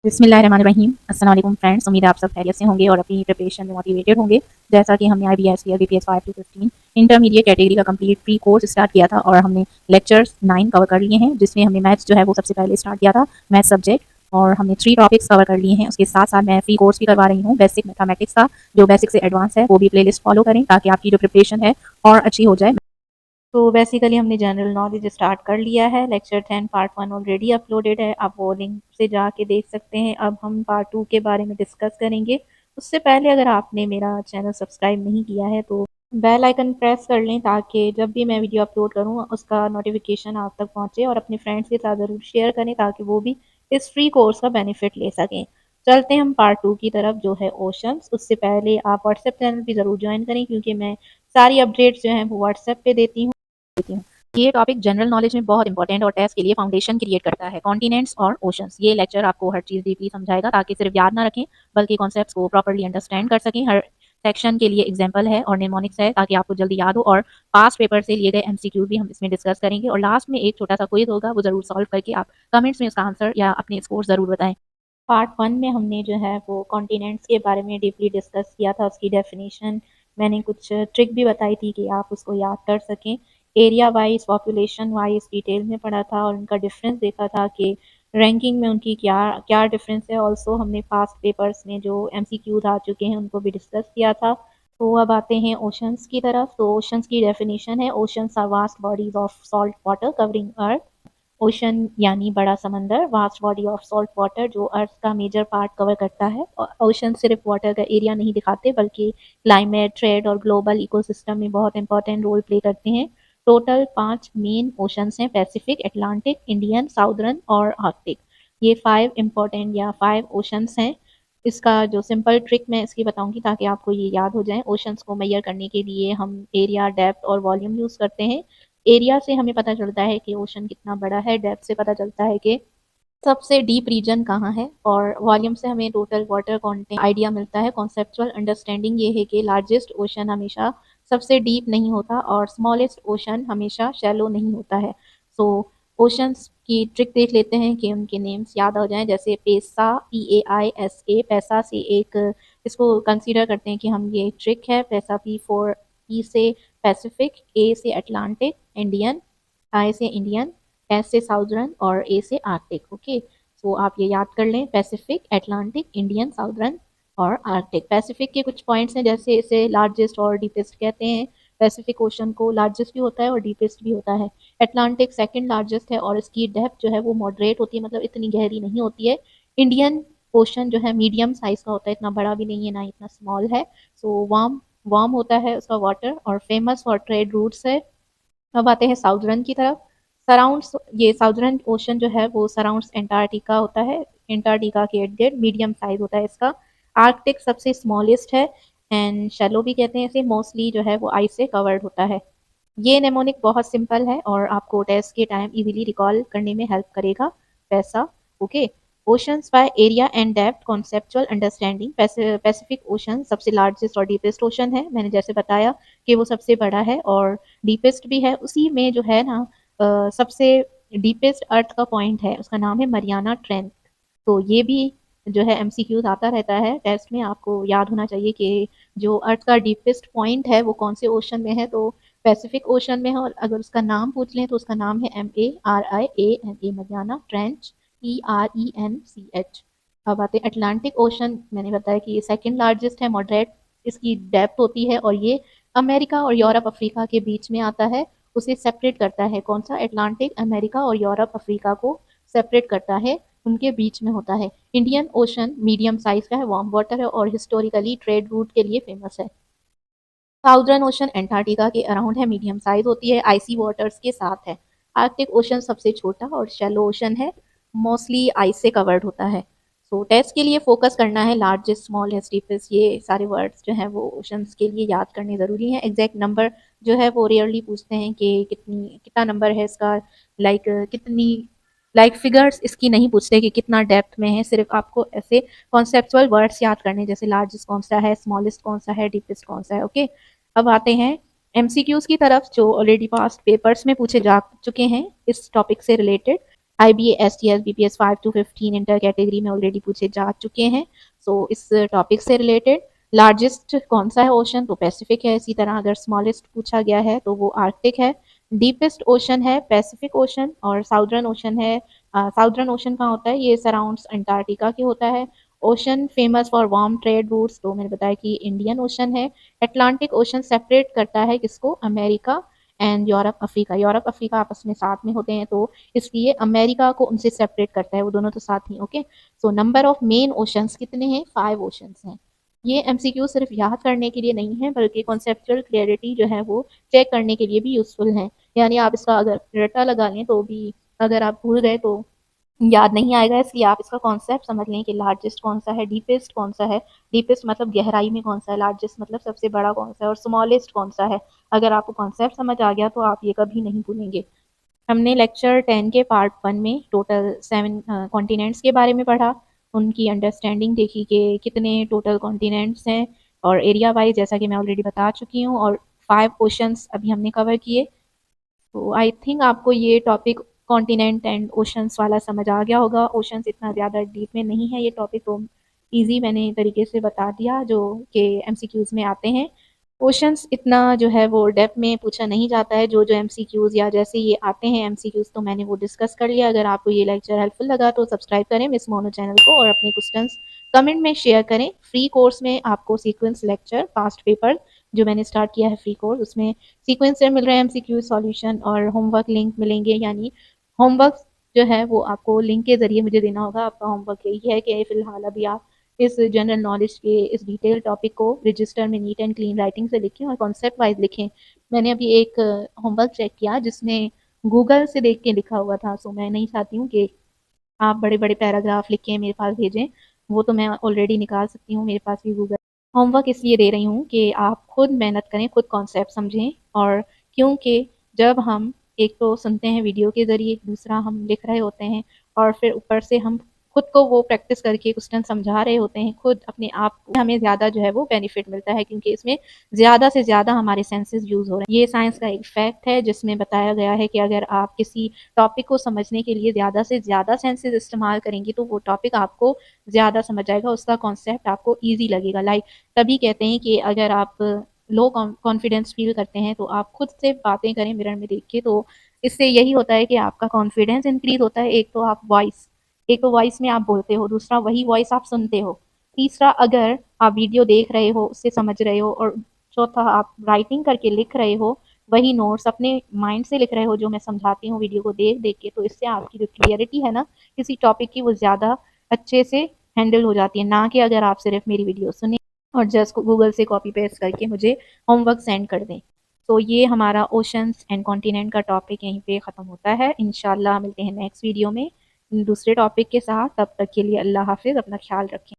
बिस्मिल्लाहिर्रहमानिर्रहीम। अस्सलाम वालेकुम फ्रेंड्स, उम्मीद है आप सब खैरियत से होंगे और अपनी प्रिपरेशन में मोटिवेटेड होंगे। जैसा कि हमने IBS या BPS 5 to 15 इंटरमीडिएट कैटेगरी का कंप्लीट प्री कोर्स स्टार्ट किया था और हमने लेक्चर्स 9 कवर कर लिए हैं, जिसमें हमने मैथ्स जो है वो सबसे पहले स्टार्ट किया था, मैथ्स सब्जेक्ट, और हमने 3 टॉपिक्स कवर कर लिए हैं। उसके साथ साथ मैं फ्री कोर्स भी करवा रही हूँ बेसिक मैथमेटिक्स का, जो बेसिक से एडवांस है, वो भी प्लेलिस्ट फॉलो करें ताकि आपकी जो प्रिपरेशन है और अच्छी हो जाए। तो बेसिकली हमने जनरल नॉलेज स्टार्ट कर लिया है। लेक्चर 10 पार्ट 1 ऑलरेडी अपलोडेड है, आप वो लिंक से जाके देख सकते हैं। अब हम पार्ट 2 के बारे में डिस्कस करेंगे। उससे पहले अगर आपने मेरा चैनल सब्सक्राइब नहीं किया है तो बेल आइकन प्रेस कर लें ताकि जब भी मैं वीडियो अपलोड करूँ उसका नोटिफिकेशन आप तक पहुँचे, और अपने फ्रेंड्स के साथ ज़रूर शेयर करें ताकि वो भी इस फ्री कोर्स का बेनिफिट ले सकें। चलते हैं हम पार्ट 2 की तरफ, जो है ओशंस। उससे पहले आप व्हाट्सएप चैनल भी ज़रूर ज्वाइन करें, क्योंकि मैं सारी अपडेट्स जो हैं वो व्हाट्सएप पे देती हूँ। ये टॉपिक जनरल नॉलेज में बहुत इंपॉर्टेंट और टेस्ट के लिए फाउंडेशन क्रिएट करता है। कॉन्टिनेंट्स और ओशंस, ये लेक्चर आपको हर चीज़ डीपली समझाएगा ताकि सिर्फ याद ना रखें बल्कि कॉन्सेप्ट्स को प्रॉपर्ली अंडरस्टैंड कर सकें। हर सेक्शन के लिए एग्जाम्पल है और निमोनिक्स है ताकि आपको जल्दी याद हो, और पास्ट पेपर से लिए गए MCQ भी हम इसमें डिस्कस करेंगे, और लास्ट में एक छोटा सा क्विज होगा, वो जरूर सॉल्व करके आप कमेंट्स में उसका आंसर या अपने स्कोर जरूर बताएं। पार्ट 1 में हमने जो है वो कॉन्टिनेंट्स के बारे में डीपली डिस्कस किया था, उसकी डेफिनेशन, मैंने कुछ ट्रिक भी बताई थी कि आप उसको याद कर सकें। Area wise, population wise detail में पढ़ा था और उनका डिफरेंस देखा था कि रैंकिंग में उनकी क्या क्या डिफरेंस है। ऑल्सो हमने पास्ट पेपर्स में जो MCQs आ चुके हैं उनको भी डिस्कस किया था। तो अब आते हैं ओशंस की तरफ। तो ओशंस की डेफिनेशन है, oceans are vast bodies of salt water covering earth. Ocean यानी बड़ा समंदर, vast body of salt water जो अर्थ का मेजर पार्ट कवर करता है। ओशन सिर्फ वाटर का एरिया नहीं दिखाते बल्कि क्लाइमेट, ट्रेड और ग्लोबल इकोसिस्टम में बहुत इंपॉर्टेंट रोल प्ले करते हैं। टोटल 5 मेन ओशंस हैं, पैसिफिक, अटलांटिक, इंडियन, साउदर्न और आर्कटिक। ये 5 इंपॉर्टेंट या 5 ओशंस हैं। इसका जो सिंपल ट्रिक मैं इसकी बताऊंगी ताकि आपको ये याद हो जाए। ओशंस को मेजर करने के लिए हम एरिया, डेप्थ और वॉल्यूम यूज करते हैं। एरिया से हमें पता चलता है कि ओशन कितना बड़ा है, डेप्थ से पता चलता है कि सबसे डीप रीजन कहाँ है, और वॉल्यूम से हमें टोटल वाटर कंटेंट आइडिया मिलता है। कॉन्सेप्चुअल अंडरस्टैंडिंग ये है कि लार्जेस्ट ओशन हमेशा सबसे डीप नहीं होता और स्मॉलेस्ट ओशन हमेशा शैलो नहीं होता है। सो ओशंस की ट्रिक देख लेते हैं कि उनके नेम्स याद हो जाएं, जैसे पेसा, PAISA, पैसा से एक, इसको कंसीडर करते हैं कि हम ये ट्रिक है। पैसा, P से पैसिफिक, A से अटलांटिक, इंडियन, I से इंडियन, S से साउदर्न और A से आर्कटिक। ओके, सो आप ये याद कर लें, पैसिफिक, अटलांटिक, इंडियन, साउदर्न और आर्कटिक। पैसिफिक के कुछ पॉइंट्स हैं, जैसे इसे लार्जेस्ट और डीपेस्ट कहते हैं। पैसिफिक ओशन को लार्जेस्ट भी होता है और डीपेस्ट भी होता है। अटलांटिक सेकंड लार्जेस्ट है और इसकी डेप्थ जो है वो मॉडरेट होती है, मतलब इतनी गहरी नहीं होती है। इंडियन ओशन जो है मीडियम साइज का होता है, इतना बड़ा भी नहीं है ना इतना स्मॉल है। सो वार्म वार्म होता है उसका वाटर और फेमस फॉर ट्रेड रूट्स है। अब आते हैं साउदर्न की तरफ। सराउंड्स, ये साउदर्न ओशन जो है वो सराउंड्स एंटार्क्टिका होता है। एंटार्क्टिका के इर्द गिर्द मीडियम साइज होता है इसका। आर्कटिक सबसे स्मॉलेस्ट है एंड शैलो भी कहते हैं इसे, मोस्टली जो है वो आइस से कवर्ड होता है। ये नेमोनिक बहुत सिंपल है और आपको टेस्ट के टाइम इजीली रिकॉल करने में हेल्प करेगा। पैसा, okay. Oceans by area and depth, conceptual understanding. Pacific ocean सबसे लार्जेस्ट और डीपेस्ट ओशन है, मैंने जैसे बताया कि वो सबसे बड़ा है और डीपेस्ट भी है। उसी में जो है ना सबसे डीपेस्ट अर्थ का पॉइंट है, उसका नाम है मरियाना ट्रेंच। तो ये भी जो है MCQs आता रहता है टेस्ट में, आपको याद होना चाहिए कि जो अर्थ का डीपेस्ट पॉइंट है वो कौन से ओशन में है। तो पैसिफिक ओशन में है, और अगर उसका नाम पूछ लें तो उसका नाम है MARIANA, मरियाना ट्रेंच, TRENCH। अब आते हैं अटलांटिक ओशन, मैंने बताया कि ये सेकंड लार्जेस्ट है, मॉडरेट इसकी डेप्थ होती है, और ये अमेरिका और यूरोप अफ्रीका के बीच में आता है। उसे सेपरेट करता है, कौन सा, अटलांटिक, अमेरिका और यूरोप अफ्रीका को सेपरेट करता है, उनके बीच में होता है। इंडियन ओशन मीडियम साइज का है, वार्म वाटर है और हिस्टोरिकली ट्रेड रूट के लिए फेमस है। साउदर्न ओशन एंटार्क्टिका के अराउंड है, मीडियम साइज होती है, आइसी वाटर्स के साथ है। आर्कटिक ओशन सबसे छोटा और शैलो ओशन है, मोस्टली आइस से कवर्ड होता है। सो टेस्ट के लिए फोकस करना है लार्जेस्ट, स्मॉलेस्ट, डीपेस्ट, ये सारे वर्ड्स जो हैं वो ओशंस के लिए याद करने ज़रूरी हैं। एग्जैक्ट नंबर जो है वो रेयरली पूछते हैं कि कितना नंबर है इसका, लाइक कितनी, लाइक फिगर्स इसकी नहीं पूछते कि कितना डेप्थ में है, सिर्फ आपको ऐसे कॉन्सेप्चुअल वर्ड्स याद करने, जैसे लार्जेस्ट कौन सा है, स्मॉलेस्ट कौन सा है, डीपेस्ट कौन सा है। ओके, अब आते हैं MCQs की तरफ, जो ऑलरेडी पास्ट पेपर्स में पूछे जा चुके हैं इस टॉपिक से related. IBSTS BPS 5 to 15 inter category में ऑलरेडी पूछे जा चुके हैं। सो इस टॉपिक से रिलेटेड लार्जेस्ट कौन सा है ओशन, तो पैसिफिक है। इसी तरह अगर स्मॉलेस्ट पूछा गया है तो वो आर्कटिक है। डीपेस्ट ओशन है पैसिफिक ओशन, और साउदर्न ओशन है, साउदर्न ओशन कहाँ होता है, ये सराउंड्स अंटार्कटिका के होता है। Ocean famous for warm trade routes, तो मैंने बताया कि इंडियन ओशन है। अटलांटिक ओशन सेपरेट करता है किसको, America and Europe Africa. Europe Africa आपस में साथ में होते हैं, तो इसलिए अमेरिका को उनसे सेपरेट करता है, वो दोनों तो साथ ही। Okay, so number of main oceans कितने हैं, 5 ओशंस हैं। ये एमसीक्यू सिर्फ याद करने के लिए नहीं है, बल्कि कॉन्सेप्चुअल क्लियरिटी जो है वो चेक करने के लिए भी यूजफुल है। यानी आप इसका अगर रट्टा लगा लें तो भी अगर आप भूल गए तो याद नहीं आएगा, इसलिए आप इसका कॉन्सेप्ट समझ लें कि लार्जेस्ट कौन सा है, डीपेस्ट कौन सा है। डीपेस्ट मतलब गहराई में कौन सा है, लार्जेस्ट मतलब सबसे बड़ा कौन सा है, और स्मॉलेस्ट कौन सा है। अगर आपको कॉन्सेप्ट समझ आ गया तो आप ये कभी नहीं भूलेंगे। हमने लेक्चर 10 के पार्ट 1 में टोटल 7 कॉन्टिनेंट्स के बारे में पढ़ा, उनकी अंडरस्टैंडिंग देखी कि कितने टोटल कॉन्टिनेंट्स हैं, और एरिया वाइज जैसा कि मैं ऑलरेडी बता चुकी हूँ, और 5 ओशंस अभी हमने कवर किए। तो आई थिंक आपको ये टॉपिक कॉन्टिनेंट एंड ओशंस वाला समझ आ गया होगा। ओशंस इतना ज़्यादा डीप में नहीं है ये टॉपिक, तो इजी मैंने तरीके से बता दिया जो कि एमसीक्यूज़ में आते हैं। ओशंस इतना जो है वो डेप्थ में पूछा नहीं जाता है, जो जो एमसीक्यूज़ या जैसे ये आते हैं एमसीक्यूज़ तो मैंने वो डिस्कस कर लिया। अगर आपको ये लेक्चर हेल्पफुल लगा तो सब्सक्राइब करें मिस मोनो चैनल को, और अपने क्वेश्चंस कमेंट में शेयर करें। फ्री कोर्स में आपको सीक्वेंस लेक्चर पास्ट पेपर जो मैंने स्टार्ट किया है फ्री कोर्स, उसमें सीक्वेंस से मिल रहे हैं एमसीक्यू सॉल्यूशन, और होमवर्क लिंक मिलेंगे। यानी होमवर्क जो है वो आपको लिंक के ज़रिए मुझे देना होगा। आपका होमवर्क यही है कि फ़िलहाल अभी आप इस जनरल नॉलेज के इस डिटेल टॉपिक को रजिस्टर में नीट एंड क्लीन राइटिंग से लिखें और कॉन्सेप्ट वाइज लिखें। मैंने अभी एक होमवर्क चेक किया जिसमें गूगल से देख के लिखा हुआ था, सो मैं नहीं चाहती हूँ कि आप बड़े-बड़े पैराग्राफ लिख के मेरे पास भेजें, वो तो मैं ऑलरेडी निकाल सकती हूँ, मेरे पास भी गूगल। होमवर्क इसलिए दे रही हूँ कि आप खुद मेहनत करें, खुद कॉन्सेप्ट समझें, और क्योंकि जब हम एक तो सुनते हैं वीडियो के ज़रिए, दूसरा हम लिख रहे होते हैं, और फिर ऊपर से हम खुद को वो प्रैक्टिस करके क्वेश्चन समझा रहे होते हैं खुद अपने आप को, हमें ज़्यादा जो है वो बेनिफिट मिलता है, क्योंकि इसमें ज़्यादा से ज़्यादा हमारे सेंसेस यूज़ हो रहे हैं। ये साइंस का एक फैक्ट है जिसमें बताया गया है कि अगर आप किसी टॉपिक को समझने के लिए ज़्यादा से ज़्यादा सेंसेस इस्तेमाल करेंगी तो वो टॉपिक आपको ज़्यादा समझ आएगा, उसका कॉन्सेप्ट आपको ईजी लगेगा। लाइक तभी कहते हैं कि अगर आप लो कॉन्फिडेंस फील करते हैं तो आप खुद से बातें करें मिरर में देख के, तो इससे यही होता है कि आपका कॉन्फिडेंस इंक्रीज होता है। एक तो वॉइस में आप बोलते हो, दूसरा वही वॉइस आप सुनते हो, तीसरा अगर आप वीडियो देख रहे हो उससे समझ रहे हो, और चौथा आप राइटिंग करके लिख रहे हो, वही नोट्स अपने माइंड से लिख रहे हो जो मैं समझाती हूँ वीडियो को देख देख के, तो इससे आपकी जो क्लियरिटी है ना किसी टॉपिक की, वो ज़्यादा अच्छे से हैंडल हो जाती है, ना कि अगर आप सिर्फ मेरी वीडियो सुने और जस्ट गूगल से कॉपी पेस्ट करके मुझे होमवर्क सेंड कर दें। तो ये हमारा ओशंस एंड कॉन्टिनेंट का टॉपिक यहीं पे ख़त्म होता है। इंशाल्लाह मिलते हैं नेक्स्ट वीडियो में दूसरे टॉपिक के साथ। तब तक के लिए अल्लाह हाफिज़, अपना ख्याल रखें।